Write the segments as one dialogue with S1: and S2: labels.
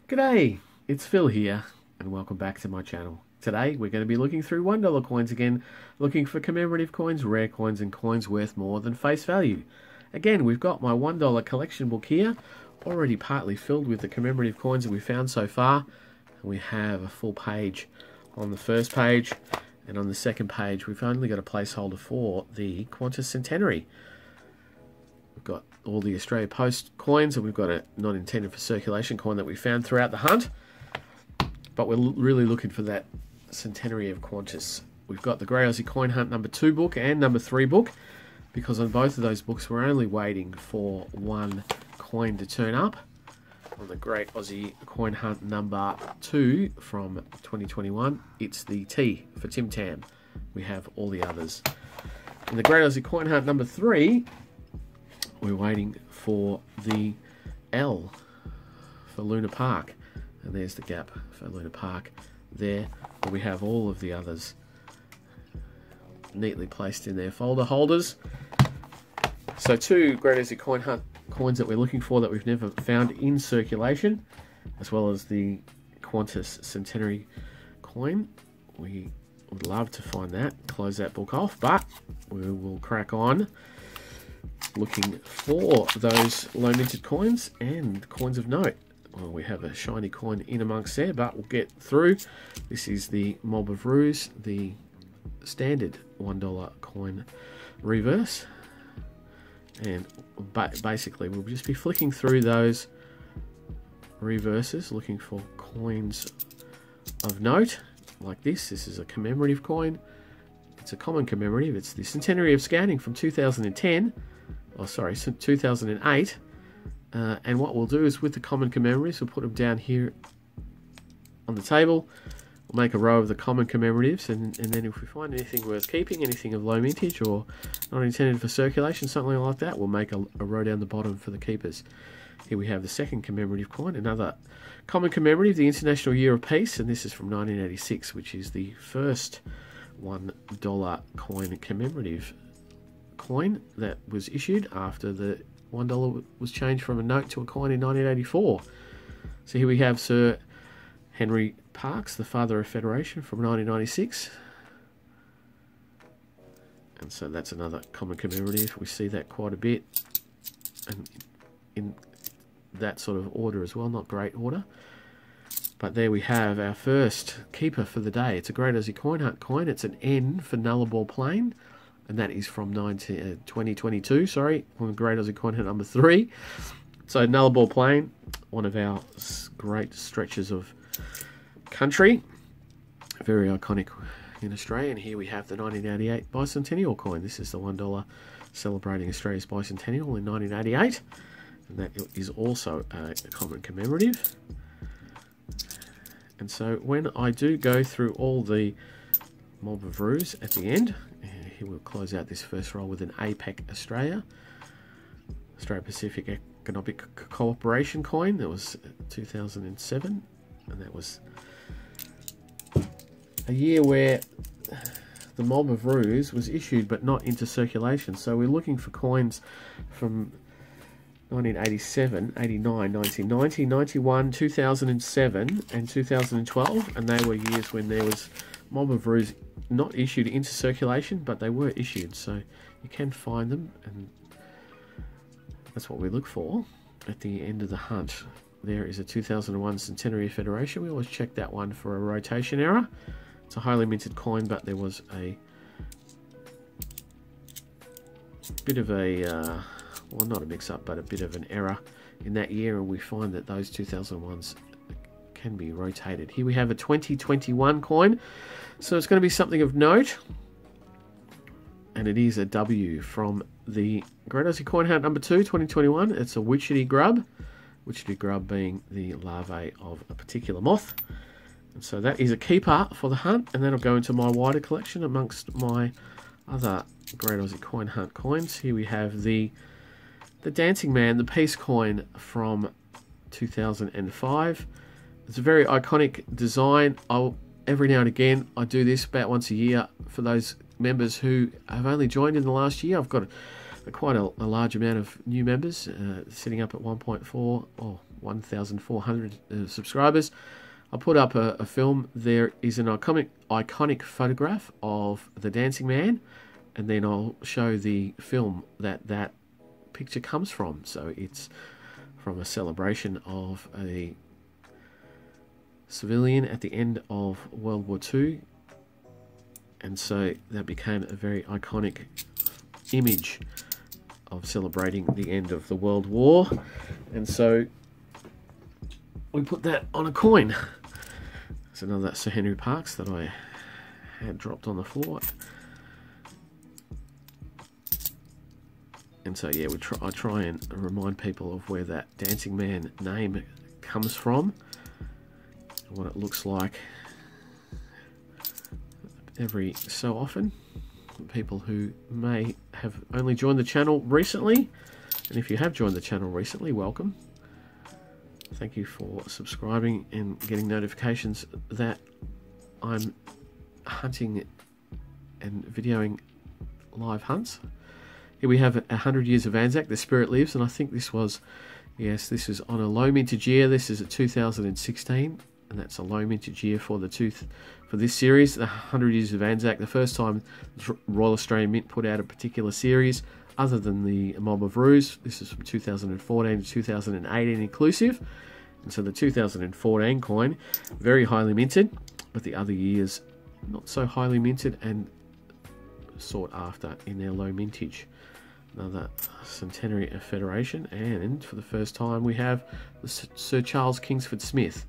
S1: G'day, it's Phil here, and welcome back to my channel. Today we're going to be looking through $1 coins again, looking for commemorative coins, rare coins, and coins worth more than face value. Again, we've got my $1 collection book here, already partly filled with the commemorative coins that we found so far. We have a full page on the first page, and on the second page we've only got a placeholder for the Qantas Centenary. We've got all the Australia Post coins, and we've got a not intended for circulation coin that we found throughout the hunt. But we're really looking for that Centenary of Qantas. We've got the Great Aussie Coin Hunt number 2 book and number 3 book, because on both of those books we're only waiting for one coin to turn up. On the Great Aussie Coin Hunt number 2 from 2021, it's the T for Tim Tam. We have all the others. In the Great Aussie Coin Hunt number 3, we're waiting for the L for Luna Park, and there's the gap for Luna Park there. But we have all of the others neatly placed in their folder holders. So 2 Great Aussie Coin Hunt coins that we're looking for that we've never found in circulation, as well as the Qantas Centenary coin. We would love to find that, close that book off, but we will crack on looking for those low minted coins and coins of note. Well, we have a shiny coin in amongst there, but we'll get through. This is the Mob of Ruse, the standard $1 coin reverse. And basically we'll just be flicking through those reverses, looking for coins of note like this. This is a commemorative coin. It's a common commemorative. It's the Centenary of Scanning from 2010. Oh, sorry, 2008. And what we'll do is, with the common commemoratives, we'll put them down here on the table. We'll make a row of the common commemoratives, and then if we find anything worth keeping, anything of low mintage or not intended for circulation, something like that, we'll make a row down the bottom for the keepers. Here we have the second commemorative coin, another common commemorative, the International Year of Peace, and this is from 1986, which is the first $1 coin commemorative coin that was issued after the $1 was changed from a note to a coin in 1984. So here we have Sir Henry Parkes, the father of Federation, from 1996. And so that's another common commemorative. We see that quite a bit, and in that sort of order as well, not great order. But there we have our first keeper for the day. It's a Great Aussie Coin Hunt coin. It's an N for Nullarbor Plain, and that is from 2022, sorry, on the Great Aussie Coin Hunt number 3. So Nullarbor Plain, one of our great stretches of country, very iconic in Australia. And here we have the 1988 bicentennial coin. This is the $1 celebrating Australia's bicentennial in 1988, and that is also a common commemorative. And so when I do go through all the Mob of Ruse at the end, here we'll close out this first roll with an APEC Australia Pacific Economic Cooperation coin. That was 2007, and that was a year where the Mob of Ruse was issued but not into circulation. So we're looking for coins from 1987, 89, 1990, 91, 2007 and 2012, and they were years when there was Mob of Ruse not issued into circulation, but they were issued, so you can find them, and that's what we look for at the end of the hunt. There is a 2001 Centenary Federation. We always check that one for a rotation error. It's a highly minted coin, but there was a bit of a well, not a mix-up, but a bit of an error in that year, and we find that those 2001s can be rotated. Here we have a 2021 coin, so it's going to be something of note, and it is a W from the Great Aussie Coin Hunt number 2, 2021. It's a Witchetty grub, Witchetty grub being the larvae of a particular moth, and so that is a keeper for the hunt, and that'll go into my wider collection amongst my other Great Aussie Coin Hunt coins. Here we have the Dancing Man, the Peace coin from 2005. It's a very iconic design. Every now and again I do this about once a year for those members who have only joined in the last year. I've got quite a large amount of new members, sitting up at 1.4, or 1,400 subscribers. I put up a film. There is an iconic photograph of the Dancing Man, and then I'll show the film that picture comes from. So it's from a celebration of a civilian at the end of World War II, and so that became a very iconic image of celebrating the end of the World War, and so we put that on a coin. It's another Sir Henry Parkes that I had dropped on the floor, and so yeah, I try and remind people of where that Dancing Man name comes from, what it looks like every so often. People who may have only joined the channel recently, and if you have joined the channel recently, welcome. Thank you for subscribing and getting notifications that I'm hunting and videoing live hunts. Here we have 100 years of Anzac, The Spirit Lives, and I think this was, yes, this is on a low mintage year. This is a 2016. And that's a low mintage year for for this series, the 100 Years of Anzac. The first time the Royal Australian Mint put out a particular series other than the Mob of Roos. This is from 2014 to 2018 inclusive. And so the 2014 coin, very highly minted, but the other years not so highly minted and sought after in their low mintage. Another centenary of Federation, and for the first time we have the Sir Charles Kingsford Smith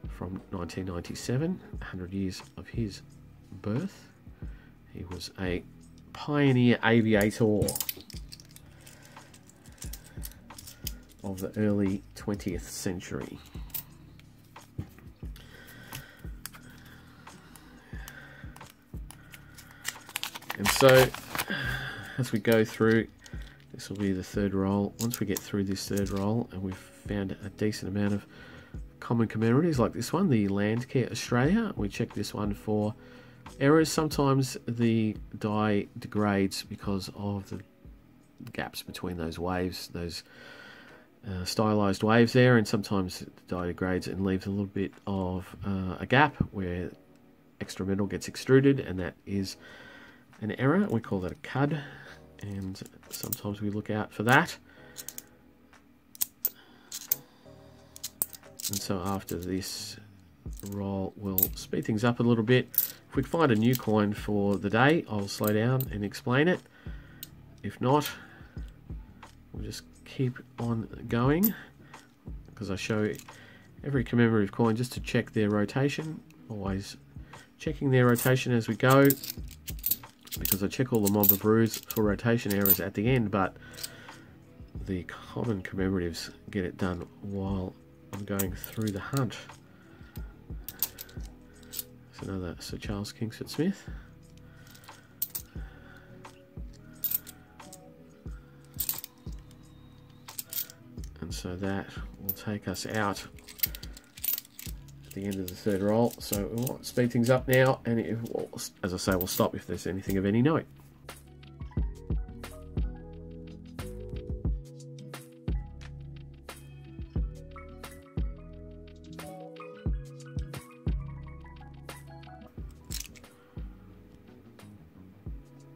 S1: from 1997, 100 years of his birth. He was a pioneer aviator of the early 20th century. And so, as we go through, this will be the third roll. Once we get through this third roll and we've found a decent amount of common commemoratives like this one, the Landcare Australia, we check this one for errors. Sometimes the die degrades because of the gaps between those waves, those stylized waves there, and sometimes the die degrades and leaves a little bit of a gap where extra metal gets extruded, and that is an error. We call that a CUD, and sometimes we look out for that. And so after this roll, we'll speed things up a little bit. If we find a new coin for the day, I'll slow down and explain it. If not, we'll just keep on going, because I show every commemorative coin just to check their rotation. Always checking their rotation as we go, because I check all the Mob of Roos for rotation errors at the end, but the common commemoratives get it done while I'm going through the hunt. It's another Sir Charles Kingsford Smith. And so that will take us out at the end of the third roll. So we'll speed things up now, and it will, as I say, we'll stop if there's anything of any note.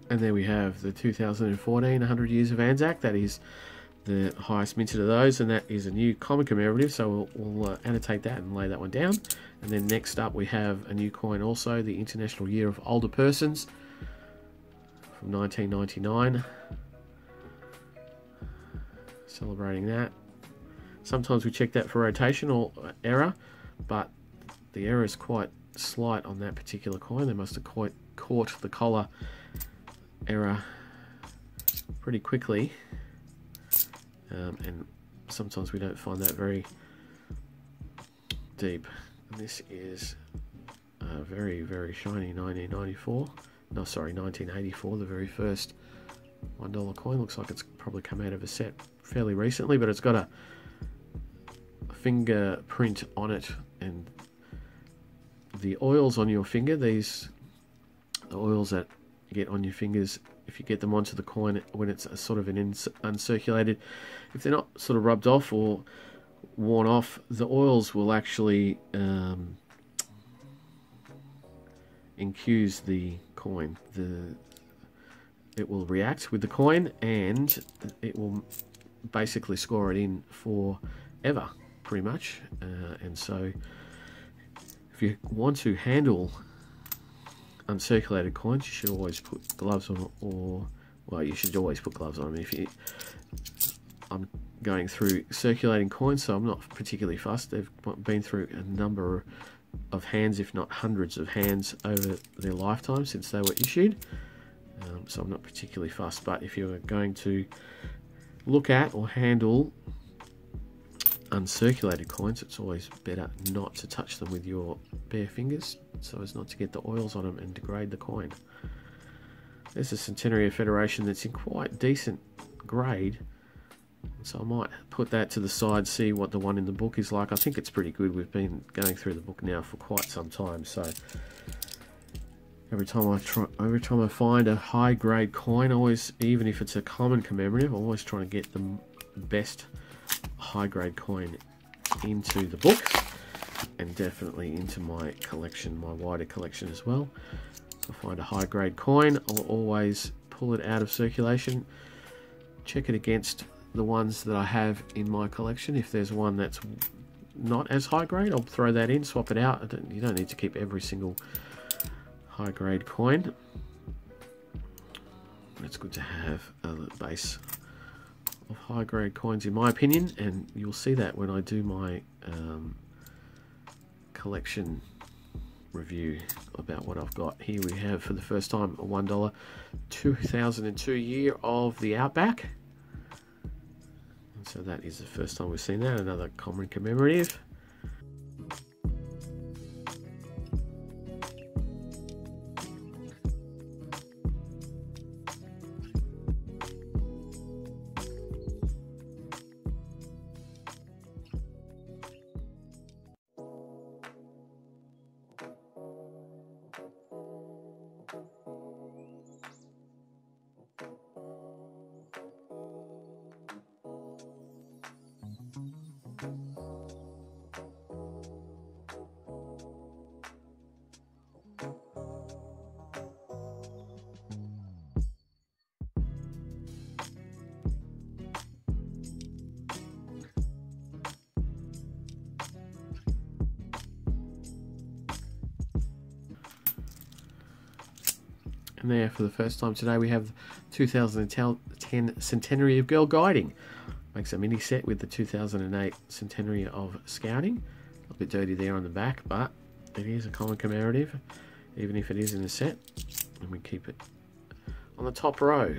S1: And there we have the 2014 100 Years of Anzac. That is the highest minted of those, and that is a new common commemorative, so we'll annotate that and lay that one down. And then next up we have a new coin also, the International Year of Older Persons from 1999, celebrating that. Sometimes we check that for rotation or error, but the error is quite slight on that particular coin. They must have caught the collar error pretty quickly, and sometimes we don't find that very deep. And this is a very, very shiny 1984, the very first $1 coin. Looks like it's probably come out of a set fairly recently, but it's got a fingerprint on it, and the oils on your finger, the oils that get on your fingers, if you get them onto the coin when it's a sort of an uncirculated, if they're not sort of rubbed off or worn off, the oils will actually infuse the coin. It will react with the coin, and it will basically score it in forever, pretty much. And so if you want to handle uncirculated coins, you should always put gloves on, or well, you should always put gloves on. I'm going through circulating coins, so I'm not particularly fussed. They've been through a number of hands, if not hundreds of hands, over their lifetime since they were issued. So I'm not particularly fussed. But if you're going to look at or handle uncirculated coins, it's always better not to touch them with your bare fingers, so as not to get the oils on them and degrade the coin. There's a Centenario Federation that's in quite decent grade, so I might put that to the side, see what the one in the book is like. I think it's pretty good. We've been going through the book now for quite some time, so every time I find a high grade coin, always, even if it's a common commemorative, I'm always trying to get the best high grade coin into the books, and definitely into my collection, my wider collection as well. If I find a high grade coin, I'll always pull it out of circulation, check it against the ones that I have in my collection. If there's one that's not as high grade, I'll throw that in, swap it out. You don't need to keep every single high grade coin. It's good to have a base of high grade coins, in my opinion, and you'll see that when I do my collection review about what I've got. Here we have, for the first time, a $1 2002 year of the Outback, and so that is the first time we've seen that. Another common commemorative. And there, for the first time today, we have 2010 Centenary of Girl Guiding. Makes a mini set with the 2008 Centenary of Scouting. A bit dirty there on the back, but it is a common commemorative, even if it is in a set. And we keep it on the top row.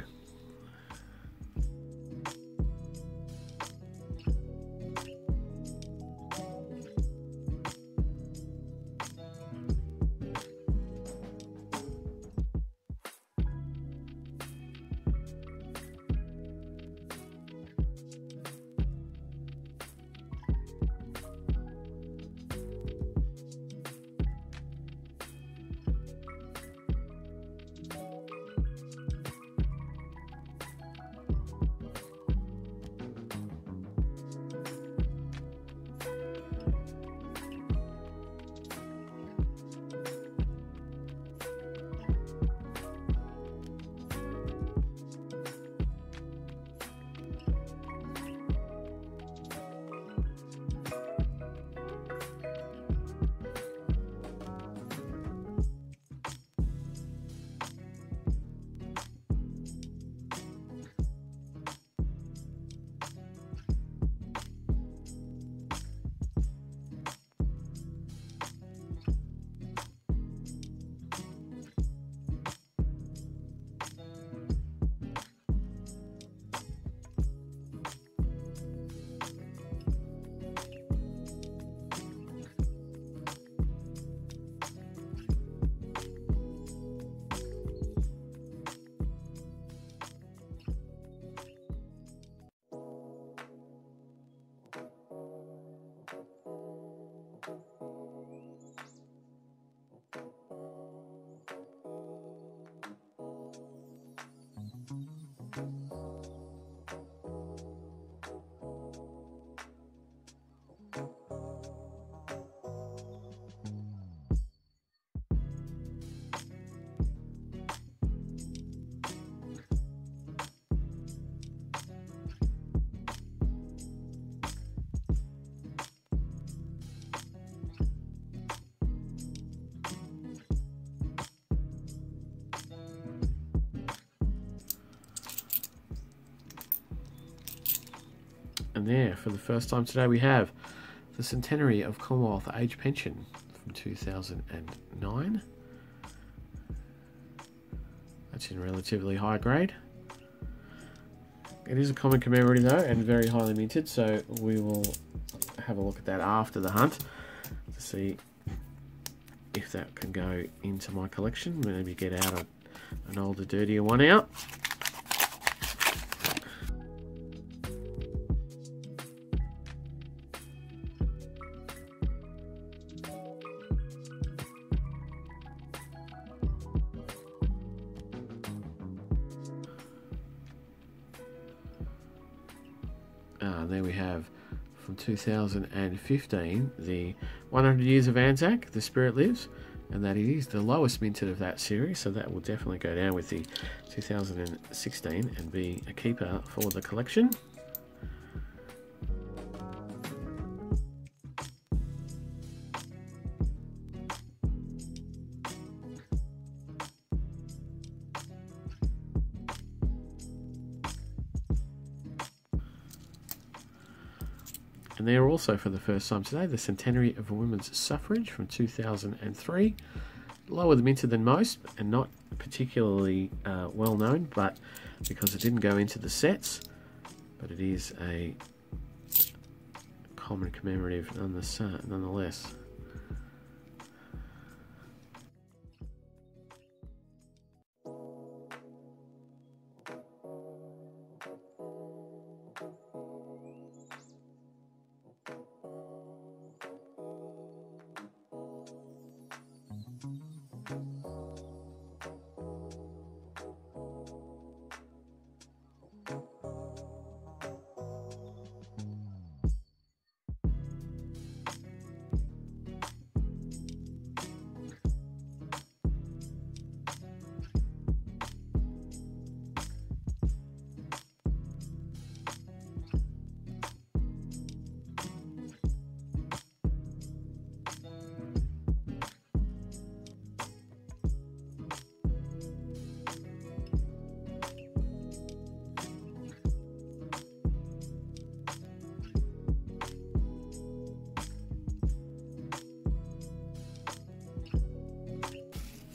S1: And there, for the first time today, we have the Centenary of Commonwealth Age Pension from 2009. That's in relatively high grade. It is a common commemorative though, and very highly minted, so we will have a look at that after the hunt to see if that can go into my collection. Maybe get out an older, dirtier one out. There we have, from 2015, the 100 Years of Anzac, The Spirit Lives, and that is the lowest minted of that series, so that will definitely go down with the 2016 and be a keeper for the collection. And there also, for the first time today, the Centenary of Women's Suffrage from 2003. Lower minted than most, and not particularly well known, but because it didn't go into the sets, but it is a common commemorative nonetheless.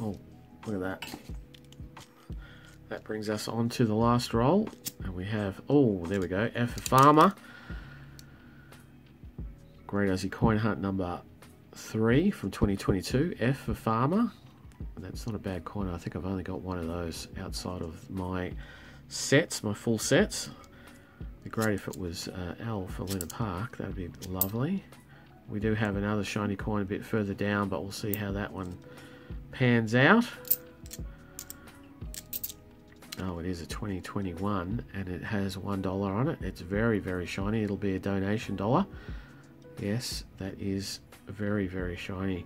S1: Oh, look at that. That brings us on to the last roll. And we have, oh, there we go, F for Farmer. Great Aussie Coin Hunt number 3 from 2022. F for Farmer. And that's not a bad coin. I think I've only got one of those outside of my sets, my full sets. It'd be great if it was L for Luna Park. That'd be lovely. We do have another shiny coin a bit further down, but we'll see how that one pans out. Oh, it is a 2021 and it has $1 on it. It's very, very shiny. It'll be a donation dollar. Yes, that is very, very shiny.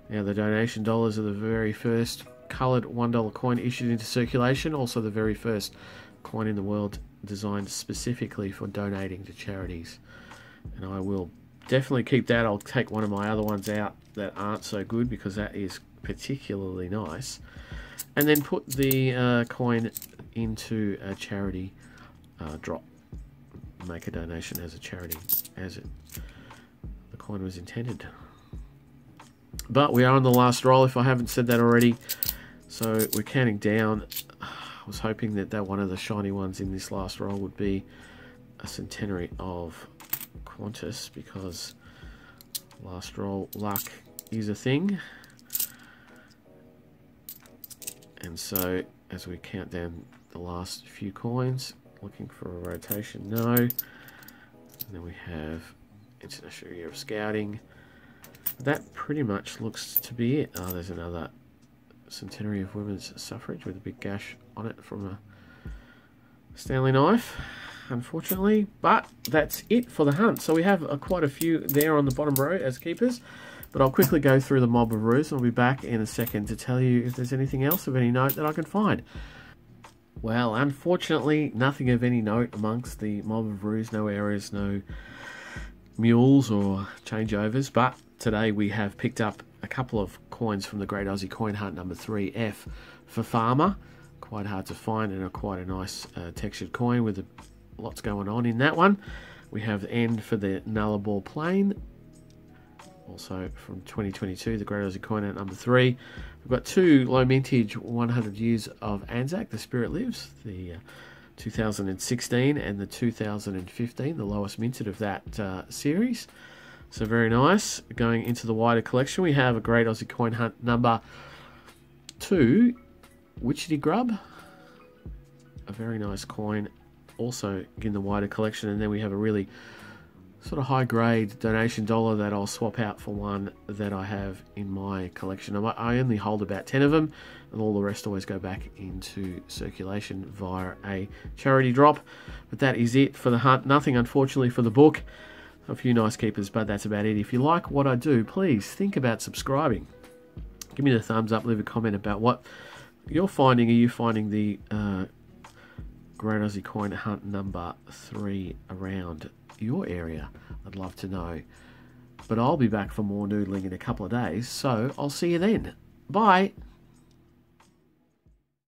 S1: Now, the donation dollars are the very first coloured $1 coin issued into circulation. Also the very first coin in the world designed specifically for donating to charities. And I will definitely keep that. I'll take one of my other ones out that aren't so good because that is particularly nice, and then put the coin into a charity drop. Make a donation as a charity, as the coin was intended. But we are on the last roll, if I haven't said that already. So we're counting down. I was hoping that one of the shiny ones in this last roll would be a Centenary of Qantas, because last roll luck is a thing. And so, as we count down the last few coins, looking for a rotation, no. And then we have International Year of Scouting. That pretty much looks to be it. Oh, there's another Centenary of Women's Suffrage with a big gash on it from a Stanley knife, unfortunately. But that's it for the hunt. So we have quite a few there on the bottom row as keepers. But I'll quickly go through the mob of roos, and I'll be back in a second to tell you if there's anything else of any note that I can find. Well, unfortunately, nothing of any note amongst the mob of roos. No errors, no mules or changeovers. But today we have picked up a couple of coins from the Great Aussie Coin Hunt number 3, F for Farmer. Quite hard to find, and quite a nice textured coin with lots going on in that one. We have the end for the Nullarbor Plain. Also from 2022, the Great Aussie Coin Hunt number 3. We've got 2 low mintage 100 years of Anzac, The Spirit Lives, the 2016 and the 2015, the lowest minted of that series. So very nice. Going into the wider collection, we have a Great Aussie Coin Hunt number 2, Witchetty Grub. A very nice coin, also in the wider collection. And then we have a really sort of high grade donation dollar that I'll swap out for one that I have in my collection. I only hold about 10 of them, and all the rest always go back into circulation via a charity drop. But that is it for the hunt. Nothing, unfortunately, for the book. A few nice keepers, but that's about it. If you like what I do, please think about subscribing. Give me the thumbs up, leave a comment about what you're finding. Are you finding the Great Aussie Coin Hunt number 3 around your area? I'd love to know. But I'll be back for more noodling in a couple of days, so I'll see you then. Bye.